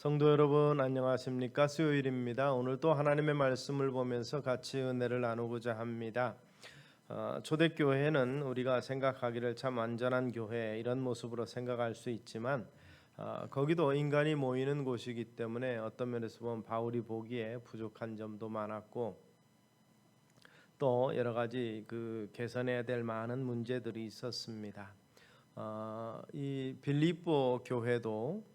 성도 여러분 안녕하십니까? 수요일입니다. 오늘 또 하나님의 말씀을 보면서 같이 은혜를 나누고자 합니다. 초대교회는 우리가 생각하기를 참 안전한 교회 이런 모습으로 생각할 수 있지만 거기도 인간이 모이는 곳이기 때문에 어떤 면에서 보면 바울이 보기에 부족한 점도 많았고 또 여러 가지 개선해야 될 많은 문제들이 있었습니다. 이 빌립보 교회도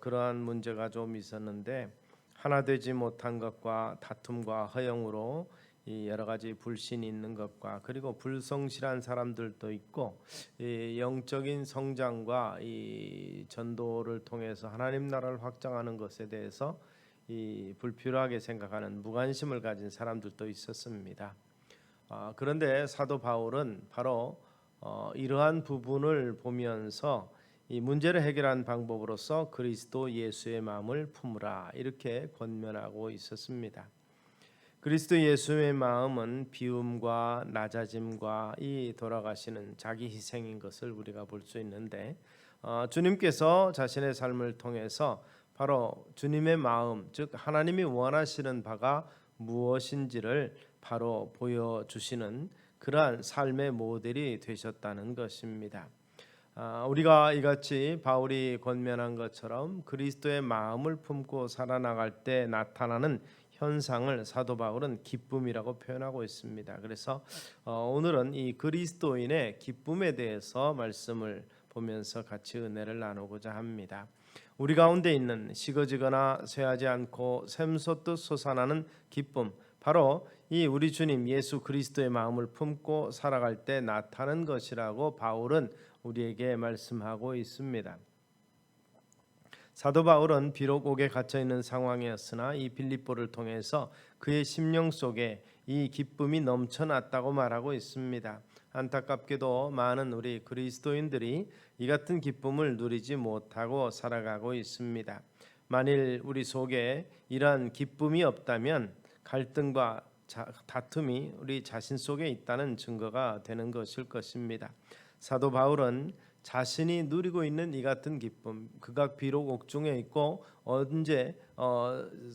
그러한 문제가 좀 있었는데 하나 되지 못한 것과 다툼과 허영으로 이 여러 가지 불신이 있는 것과 그리고 불성실한 사람들도 있고 이 영적인 성장과 이 전도를 통해서 하나님 나라를 확장하는 것에 대해서 이 불필요하게 생각하는 무관심을 가진 사람들도 있었습니다. 그런데 사도 바울은 바로 이러한 부분을 보면서 이 문제를 해결하는 방법으로서 그리스도 예수의 마음을 품으라 이렇게 권면하고 있었습니다. 그리스도 예수의 마음은 비움과 낮아짐과 이 돌아가시는 자기 희생인 것을 우리가 볼 수 있는데 주님께서 자신의 삶을 통해서 바로 주님의 마음 즉 하나님이 원하시는 바가 무엇인지를 바로 보여주시는 그러한 삶의 모델이 되셨다는 것입니다. 우리가 이같이 바울이 권면한 것처럼 그리스도의 마음을 품고 살아나갈 때 나타나는 현상을 사도 바울은 기쁨이라고 표현하고 있습니다. 그래서 오늘은 이 그리스도인의 기쁨에 대해서 말씀을 보면서 같이 은혜를 나누고자 합니다. 우리 가운데 있는 식어지거나 쇠하지 않고 샘솟듯 솟아나는 기쁨, 바로 이 우리 주님 예수 그리스도의 마음을 품고 살아갈 때 나타나는 것이라고 바울은 우리에게 말씀하고 있습니다. 사도 바울은 비록 옥에 갇혀 있는 상황이었으나 이 빌립보를 통해서 그의 심령 속에 이 기쁨이 넘쳐났다고 말하고 있습니다. 안타깝게도 많은 우리 그리스도인들이 이 같은 기쁨을 누리지 못하고 살아가고 있습니다. 만일 우리 속에 이러한 기쁨이 없다면 갈등과 다툼이 우리 자신 속에 있다는 증거가 되는 것일 것입니다. 사도 바울은 자신이 누리고 있는 이 같은 기쁨, 그가 비록 옥중에 있고 언제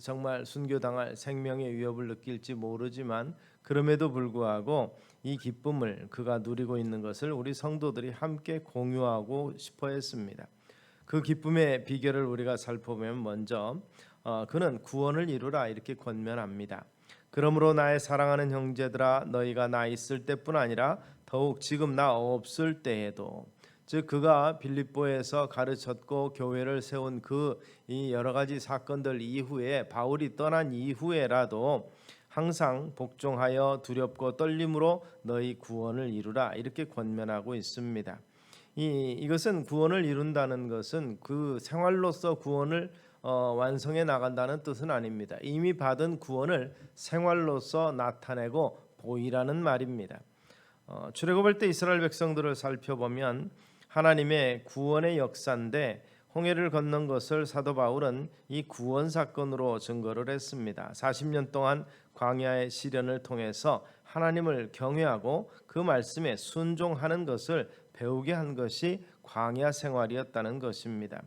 정말 순교당할 생명의 위협을 느낄지 모르지만 그럼에도 불구하고 이 기쁨을 그가 누리고 있는 것을 우리 성도들이 함께 공유하고 싶어 했습니다. 그 기쁨의 비결을 우리가 살펴보면 먼저 그는 구원을 이루라 이렇게 권면합니다. 그러므로 나의 사랑하는 형제들아 너희가 나 있을 때뿐 아니라 더욱 지금 나 없을 때에도, 즉 그가 빌립보에서 가르쳤고 교회를 세운 이 여러 가지 사건들 이후에 바울이 떠난 이후에라도 항상 복종하여 두렵고 떨림으로 너희 구원을 이루라 이렇게 권면하고 있습니다. 이것은 구원을 이룬다는 것은 그 생활로서 구원을 완성해 나간다는 뜻은 아닙니다. 이미 받은 구원을 생활로서 나타내고 보이라는 말입니다. 출애굽할 때 이스라엘 백성들을 살펴보면 하나님의 구원의 역사인데 홍해를 건넌 것을 사도 바울은 이 구원 사건으로 증거를 했습니다. 40년 동안 광야의 시련을 통해서 하나님을 경외하고 그 말씀에 순종하는 것을 배우게 한 것이 광야 생활이었다는 것입니다.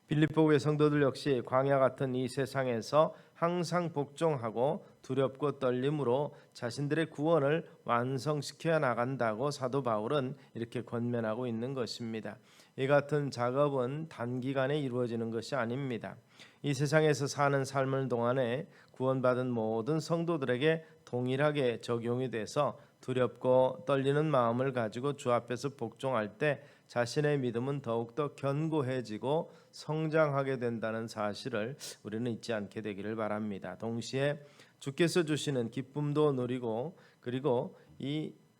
빌립보의 성도들 역시 광야 같은 이 세상에서 항상 복종하고 두렵고 떨림으로 자신들의 구원을 완성시켜 나간다고 사도 바울은 이렇게 권면하고 있는 것입니다. 이 같은 작업은 단기간에 이루어지는 것이 아닙니다. 이 세상에서 사는 삶을 동안에 구원받은 모든 성도들에게 동일하게 적용이 돼서 두렵고 떨리는 마음을 가지고 주 앞에서 복종할 때 자신의 믿음은 더욱더 견고해지고 성장하게 된다는 사실을 우리는 잊지 않게 되기를 바랍니다. 동시에 주께서 주시는 기쁨도 누리고 그리고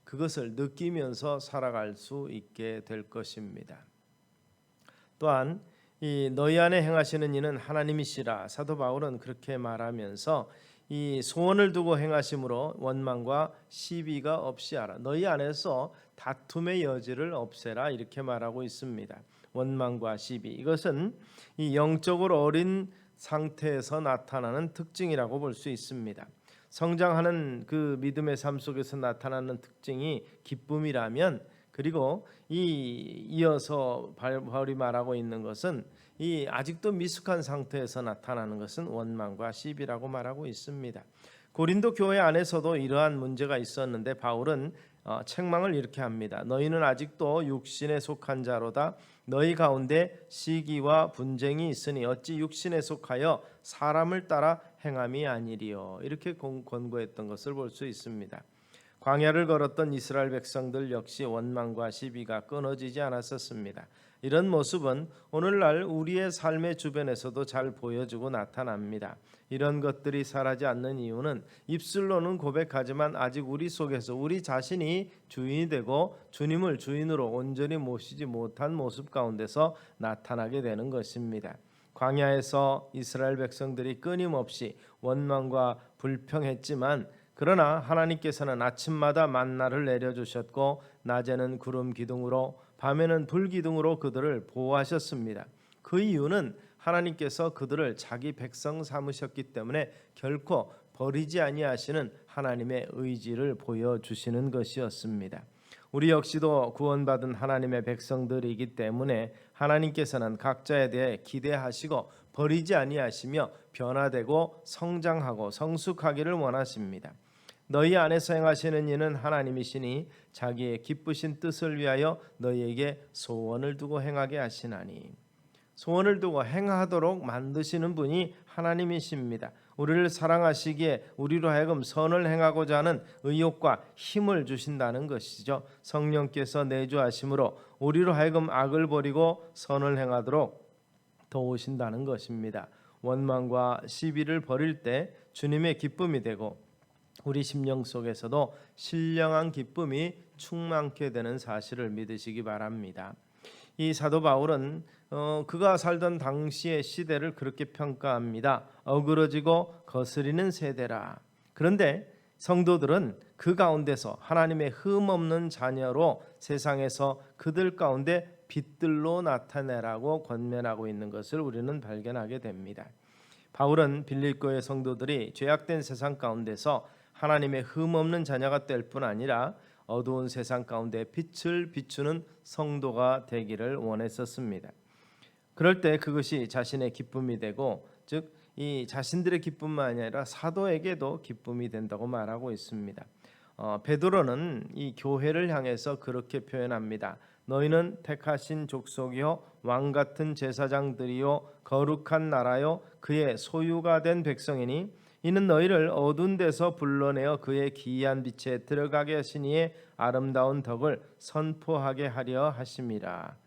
그것을 느끼면서 살아갈 수 있게 될 것입니다. 또한 이 너희 안에 행하시는 이는 하나님이시라 사도 바울은 그렇게 말하면서 이 소원을 두고 행하심으로 원망과 시비가 없이 하라. 너희 안에서 다툼의 여지를 없애라 이렇게 말하고 있습니다. 원망과 시비, 이것은 이 영적으로 어린 상태에서 나타나는 특징이라고 볼 수 있습니다. 성장하는 그 믿음의 삶 속에서 나타나는 특징이 기쁨이라면 그리고 이어서 바울이 말하고 있는 것은 이 아직도 미숙한 상태에서 나타나는 것은 원망과 시비라고 말하고 있습니다. 고린도 교회 안에서도 이러한 문제가 있었는데 바울은 책망을 이렇게 합니다. 너희는 아직도 육신에 속한 자로다. 너희 가운데 시기와 분쟁이 있으니 어찌 육신에 속하여 사람을 따라 행함이 아니리요. 이렇게 권고했던 것을 볼 수 있습니다. 광야를 걸었던 이스라엘 백성들 역시 원망과 시비가 끊어지지 않았었습니다. 이런 모습은 오늘날 우리의 삶의 주변에서도 잘 보여지고 나타납니다. 이런 것들이 사라지 않는 이유는 입술로는 고백하지만 아직 우리 속에서 우리 자신이 주인이 되고 주님을 주인으로 온전히 모시지 못한 모습 가운데서 나타나게 되는 것입니다. 광야에서 이스라엘 백성들이 끊임없이 원망과 불평했지만 그러나 하나님께서는 아침마다 만나를 내려주셨고 낮에는 구름 기둥으로 밤에는 불 기둥으로 그들을 보호하셨습니다. 그 이유는 하나님께서 그들을 자기 백성 삼으셨기 때문에 결코 버리지 아니하시는 하나님의 의지를 보여주시는 것이었습니다. 우리 역시도 구원받은 하나님의 백성들이기 때문에 하나님께서는 각자에 대해 기대하시고 버리지 아니하시며 변화되고 성장하고 성숙하기를 원하십니다. 너희 안에서 행하시는 이는 하나님이시니 자기의 기쁘신 뜻을 위하여 너희에게 소원을 두고 행하게 하시나니. 소원을 두고 행하도록 만드시는 분이 하나님이십니다. 우리를 사랑하시기에 우리로 하여금 선을 행하고자 하는 의욕과 힘을 주신다는 것이죠. 성령께서 내주하심으로 우리로 하여금 악을 버리고 선을 행하도록 도우신다는 것입니다. 원망과 시비를 버릴 때 주님의 기쁨이 되고 우리 심령 속에서도 신령한 기쁨이 충만케 되는 사실을 믿으시기 바랍니다. 이 사도 바울은 그가 살던 당시의 시대를 그렇게 평가합니다. 어그러지고 거스리는 세대라. 그런데 성도들은 그 가운데서 하나님의 흠없는 자녀로 세상에서 그들 가운데 빛들로 나타내라고 권면하고 있는 것을 우리는 발견하게 됩니다. 바울은 빌립보의 성도들이 죄악된 세상 가운데서 하나님의 흠없는 자녀가 될 뿐 아니라 어두운 세상 가운데 빛을 비추는 성도가 되기를 원했었습니다. 그럴 때 그것이 자신의 기쁨이 되고 즉 이 자신들의 기쁨만 아니라 사도에게도 기쁨이 된다고 말하고 있습니다. 베드로는 이 교회를 향해서 그렇게 표현합니다. 너희는 택하신 족속이요 왕 같은 제사장들이요 거룩한 나라요 그의 소유가 된 백성이니 이는 너희를 어두운 데서 불러내어 그의 기이한 빛에 들어가게 하시니의 아름다운 덕을 선포하게 하려 하심이라.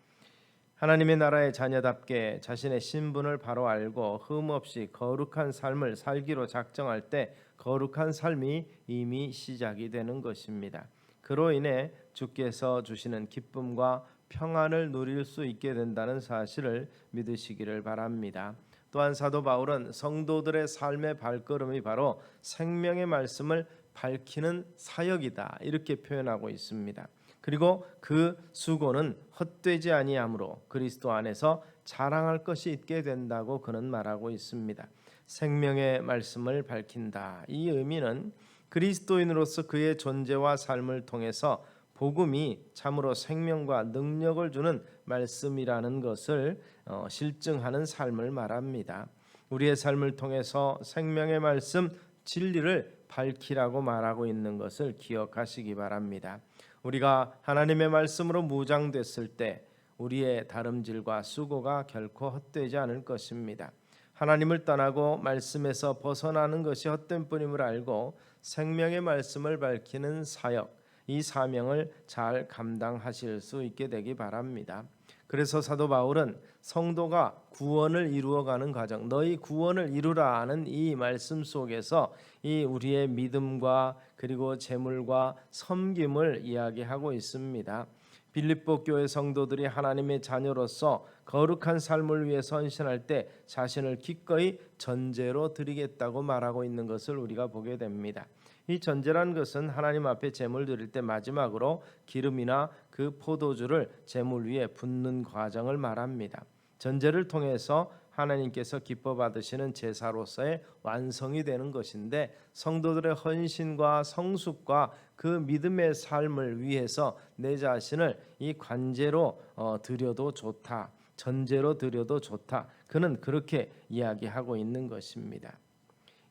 하나님의 나라의 자녀답게 자신의 신분을 바로 알고 흠없이 거룩한 삶을 살기로 작정할 때 거룩한 삶이 이미 시작이 되는 것입니다. 그로 인해 주께서 주시는 기쁨과 평안을 누릴 수 있게 된다는 사실을 믿으시기를 바랍니다. 또한 사도 바울은 성도들의 삶의 발걸음이 바로 생명의 말씀을 밝히는 사역이다 이렇게 표현하고 있습니다. 그리고 그 수고는 헛되지 아니하므로 그리스도 안에서 자랑할 것이 있게 된다고 그는 말하고 있습니다. 생명의 말씀을 밝힌다. 이 의미는 그리스도인으로서 그의 존재와 삶을 통해서 복음이 참으로 생명과 능력을 주는 말씀이라는 것을 실증하는 삶을 말합니다. 우리의 삶을 통해서 생명의 말씀 진리를 밝히라고 말하고 있는 것을 기억하시기 바랍니다. 우리가 하나님의 말씀으로 무장됐을 때 우리의 다름질과 수고가 결코 헛되지 않을 것입니다. 하나님을 떠나고 말씀에서 벗어나는 것이 헛된 뿐임을 알고 생명의 말씀을 밝히는 사역, 이 사명을 잘 감당하실 수 있게 되기 바랍니다. 그래서 사도 바울은 성도가 구원을 이루어가는 과정, 너희 구원을 이루라 하는 이 말씀 속에서 이 우리의 믿음과 그리고 재물과 섬김을 이야기하고 있습니다. 빌립보 교회 성도들이 하나님의 자녀로서 거룩한 삶을 위해 헌신할 때 자신을 기꺼이 전제로 드리겠다고 말하고 있는 것을 우리가 보게 됩니다. 이 전제란 것은 하나님 앞에 제물 드릴 때 마지막으로 기름이나 그 포도주를 제물 위에 붓는 과정을 말합니다. 전제를 통해서 하나님께서 기뻐 받으시는 제사로서의 완성이 되는 것인데, 성도들의 헌신과 성숙과 그 믿음의 삶을 위해서 내 자신을 이 관제로 드려도 좋다, 전제로 드려도 좋다, 그는 그렇게 이야기하고 있는 것입니다.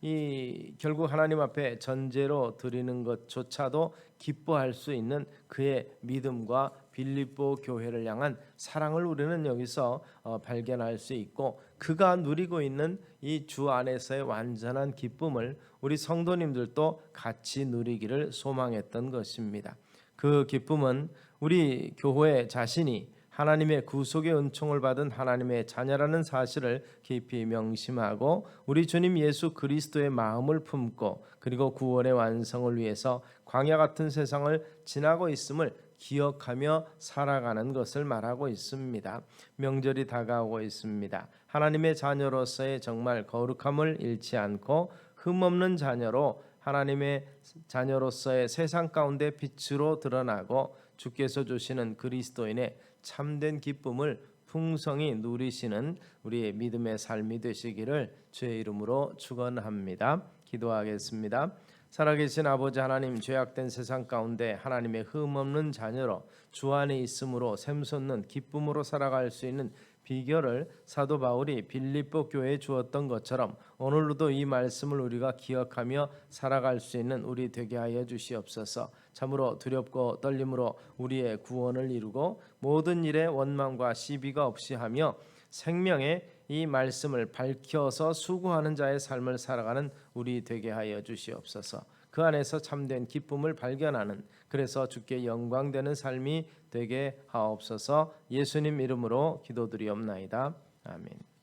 이 결국 하나님 앞에 전제로 드리는 것조차도 기뻐할 수 있는 그의 믿음과 빌립보 교회를 향한 사랑을 우리는 여기서 발견할 수 있고, 그가 누리고 있는 이 주 안에서의 완전한 기쁨을 우리 성도님들도 같이 누리기를 소망했던 것입니다. 그 기쁨은 우리 교회 자신이 하나님의 구속의 은총을 받은 하나님의 자녀라는 사실을 깊이 명심하고, 우리 주님 예수 그리스도의 마음을 품고, 그리고 구원의 완성을 위해서 광야 같은 세상을 지나고 있음을 기억하며 살아가는 것을 말하고 있습니다. 명절이 다가오고 있습니다. 하나님의 자녀로서의 정말 거룩함을 잃지 않고 흠없는 자녀로, 하나님의 자녀로서의 세상 가운데 빛으로 드러나고, 주께서 주시는 그리스도인의 참된 기쁨을 풍성히 누리시는 우리의 믿음의 삶이 되시기를 주의 이름으로 축원합니다. 기도하겠습니다. 살아계신 아버지 하나님, 죄악된 세상 가운데 하나님의 흠없는 자녀로 주 안에 있음으로 샘솟는 기쁨으로 살아갈 수 있는 비결을 사도 바울이 빌립보 교회에 주었던 것처럼 오늘로도 이 말씀을 우리가 기억하며 살아갈 수 있는 우리 되게 하여 주시옵소서. 참으로 두렵고 떨림으로 우리의 구원을 이루고 모든 일에 원망과 시비가 없이 하며 생명의 이 말씀을 밝혀서 수고하는 자의 삶을 살아가는 우리 되게 하여 주시옵소서. 그 안에서 참된 기쁨을 발견하는, 그래서 주께 영광되는 삶이 되게 하옵소서. 예수님 이름으로 기도드리옵나이다. 아멘.